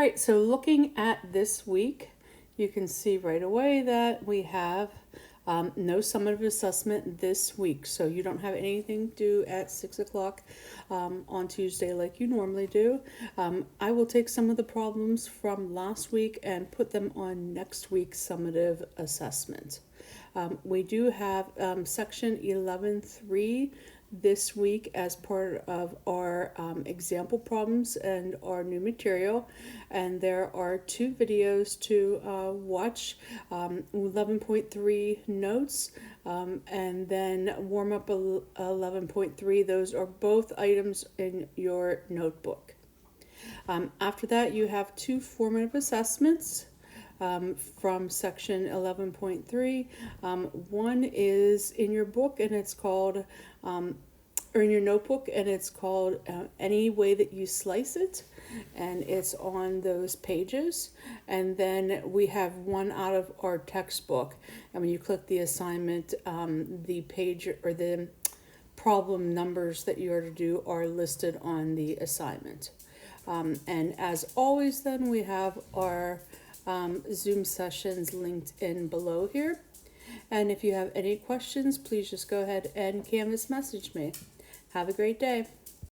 All right, so looking at this week, you can see right away that we have no summative assessment this week. So you don't have anything due at 6 o'clock on Tuesday like you normally do. I will take some of the problems from last week and put them on next week's summative assessment. We do have section 11.3 this week as part of our example problems and our new material, and there are 2 videos to watch. 11.3 notes and then warm up 11.3. Those are both items in your notebook. After that, you have 2 formative assessments from section 11.3. One is in your book, and it's called or in your notebook, and it's called Any Way That You Slice It, and it's on those pages. And then we have one out of our textbook, and when you click the assignment, the page or the problem numbers that you are to do are listed on the assignment. And as always, then we have our Zoom sessions linked in below here. And if you have any questions, please just go ahead and Canvas message me. Have a great day.